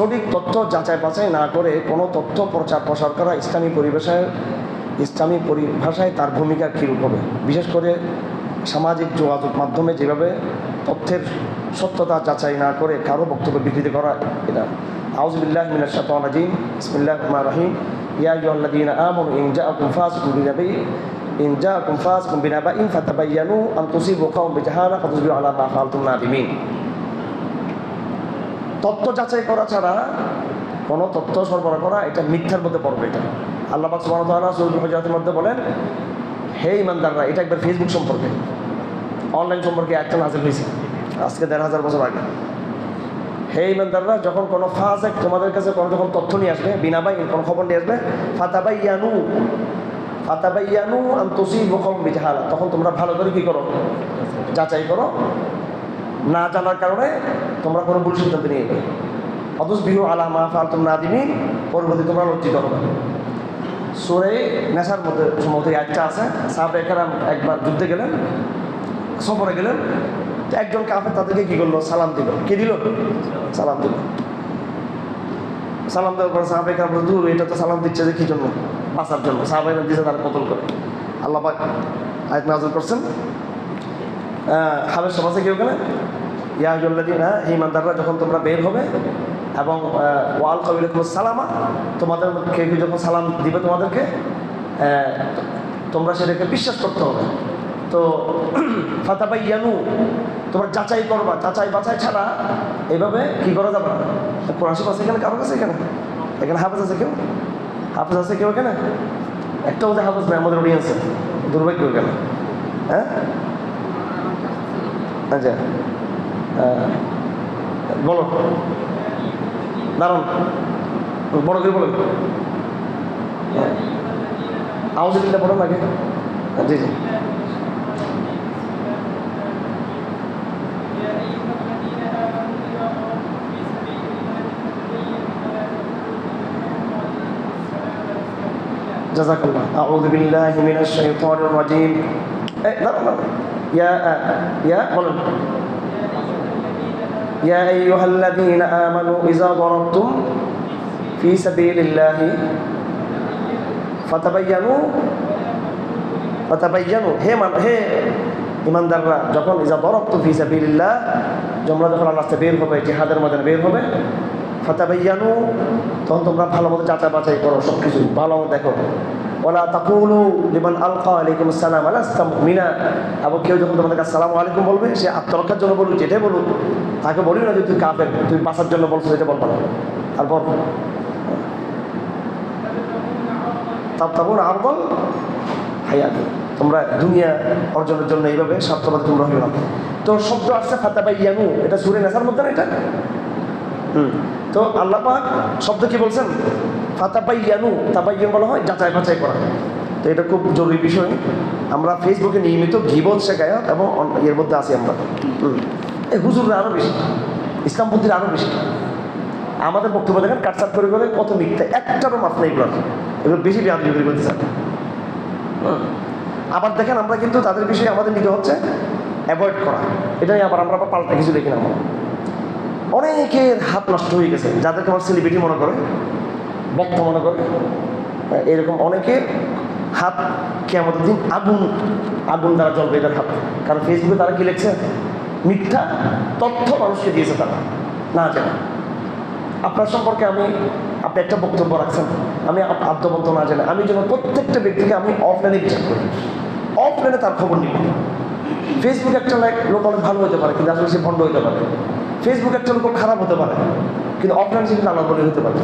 সঠিক তথ্য যাচাই বাছাই না করে কোনো তথ্য প্রচার প্রসার করা ইসলামী পরিভাষায় তার ভূমিকা কীরূপ হবে? বিশেষ করে সামাজিক যোগাযোগ মাধ্যমে যেভাবে তথ্যের সত্যতা যাচাই না করে কারো বক্তব্য বিকৃতি করা এটা। আউযু বিল্লাহি মিনাশ শাইতানির রাজিম। বিসমিল্লাহির রহমানির রহিম। ইয়া আইয়ুহাল্লাযীনা আমানু ইন জাআকুম ফাসিকুম বিনাবাইন ফাতাবায়ানু আন তুসিবু কওমান বিজাহালা ফাতুসবিহু আলা মা ফাআলতুম নাদিমিন। তথ্য যাচাই করা ছাড়া কোনো তথ্য সরবরাহ করা এটা মিথ্যার মধ্যে পড়বে। এটা আল্লাহ পাক সুবহানাহু ওয়া তাআলা সূরা হুজুরাতের মধ্যে বলেন, হে ঈমানদাররা, এটা একবার ফেসবুক সম্পর্কে, অনলাইন সম্পর্কে একটা নাযিল হয়েছে আজকে ১৫০০ বছর আগে। হে ঈমানদাররা, যখন কোনো ফাসিক তোমাদের কাছে যখন তথ্য নিয়ে আসবে, বিনাবাইন কোনো খবর নিয়ে আসবে, ফাতাবায়ানু আন তুসিবু কওমান বিজাহালা, তখন তোমরা ভালো করে কী করো? যাচাই করো। না জানার কারণে তোমরা কোনো ভুল সিদ্ধান্ত নিয়ে নেবে। ফাতুসবিহু আলা মা ফাআলতুম নাদিমিন, পরবর্তী তোমরা লজ্জিত হবে। সূরা নেসার মধ্যে সম্ভবত এই আয়াতটা আছে। সাহাবায়ে কেরাম একবার যুদ্ধে গেলেন, সফরে গেলেন, তো একজন কাফের তাদেরকে কী করলো? সালাম দিল। কে দিল? সালাম দিল। সালাম দেওয়ার পর সাহাবায়ে কেরাম বলল, দূর, এটা তো সালাম দিচ্ছে যে কী জন্য? বাঁচার জন্য। সাহাবায়ে কেরাম দিয়েছে তারা কতল করে। আল্লাহ পাক আয়াত নাযিল করছেন, হাবের সমাজে কেউ গেলে, ইয়া আইয়ুহাল্লাযীনা, হে ঈমানদাররা, যখন তোমরা বের হবে এবং ওয়াল কাবিলাকুমুস সালামা, তোমাদের কেউ যখন সালাম দিবে তোমাদেরকে, তোমরা সেটাকে বিশ্বাস করতে হবে। তো ফাতাবায়ানু, তোমরা যাচাই করবা। যাচাই বাছাই ছাড়া এইভাবে কী করা যাবে না। কোরআন শরীফ আছে এখানে কারোর কাছে? এখানে হাফেজ আছে কেউ? হাফেজ আছে কেউ এখানে? একটাও যে হাফেজ নেই আমাদের অডিয়েন্সে, দুর্ভাগ্য এখানে। হ্যাঁ, আচ্ছা, বলো, দাঁড়ান, বড় করে বলেন। আউযুবিল্লাহ বলেন আগে। জি জি। জাযাকাল্লাহ। আউযু বিল্লাহি মিনাশ শাইতানির রাজিম। দাঁড়ান, ইয়া বলেন। ইয়া আইয়ুহাল্লাযীনা আমানু ইযা দারাবতুম ফি সাবিলিল্লাহি ফাতাবায়ানু, হে ঈমানদাররা, যখন ইযা দারাবতুম ফি সাবিলিল্লাহ, তোমরা যখন আল্লাহর রাস্তায় বের হবে, জিহাদের ময়দানে বের হবে, ফাতাবায়ানু, তখন তোমরা ভালো মতো যাচাই বাছাই করো, সব কিছু ভালো মতো দেখো। ওয়ালা তাকুলু লিমান আলকা আলাইকুমুস সালাম আলাস্তা মুমিনা, এবং কেউ যখন তোমাদের কাছে আসসালামু আলাইকুম বলবে, সে আত্মরক্ষার জন্য বলুক, যেটাই বলুক, তাকে বলি না যে তুই কাফের, তুই বাঁচার জন্য বলছো, সেটা বলবো না। তারপর তাবতাগুন আরদাল হায়াত, তোমরা দুনিয়া অর্জনের জন্য এইভাবে স্বার্থবাদী তোমরা হইও না। তো শব্দ আসছে ফাতাবায়ানু, এটা সূরা নেসার মধ্যে না এটা? তো আল্লাহ পাক শব্দ কি বলছেন? ফাতাবায়ানু, তাবায়্যুন বলা হয় যাচাই বাছাই করা। তো এটা খুব জরুরি বিষয়। আমরা ফেসবুকে নিয়মিত গীবত শেখায় এবং এর মধ্যে আছি আমরা। এই হুজুররা আরও বেশি, ইসলামপন্থীরা আরও বেশি। আমাদের বক্তব্য দেখেন কাটসাট করে করে কত মিথ্যা, একটারও মাপ নেই এগুলো। এগুলো বেশি বিয়াদবি করতে চান। আবার দেখেন আমরা কিন্তু তাদের বিষয়ে আমাদের নিতে হচ্ছে অ্যাভয়েড করা। এটাই আবার আমরা পাল্টা কিছু দেখি না। আমরা অনেকের হাত নষ্ট হয়ে গেছে, যাদেরকে আমার সেলিব্রিটি মনে করে, বক্তা মনে করে, এরকম অনেকের হাত কিয়ামতের দিন আগুন দ্বারা জ্বলবে এটার হাত। কারণ ফেসবুকে তারা কি লিখছে? মিথ্যা তথ্য মানুষকে দিয়েছে তারা না জানে। আপনার সম্পর্কে আপনি একটা বক্তব্য রাখছেন, আমি আদ্যবন্ত না জানে, আমি যেন প্রত্যেকটা ব্যক্তিকে আমি অফলাইনে বিচার করি, অফলাইনে তার খবর নিব। ফেসবুকে একটা লোক অনেক ভালো হতে পারে, কিন্তু আসলে সে ভণ্ড হতে পারে। ফেসবুকে একটা লোক খারাপ হতে পারে, কিন্তু অফলাইনে সে কিন্তু আল্লাহর বলি হতে পারে।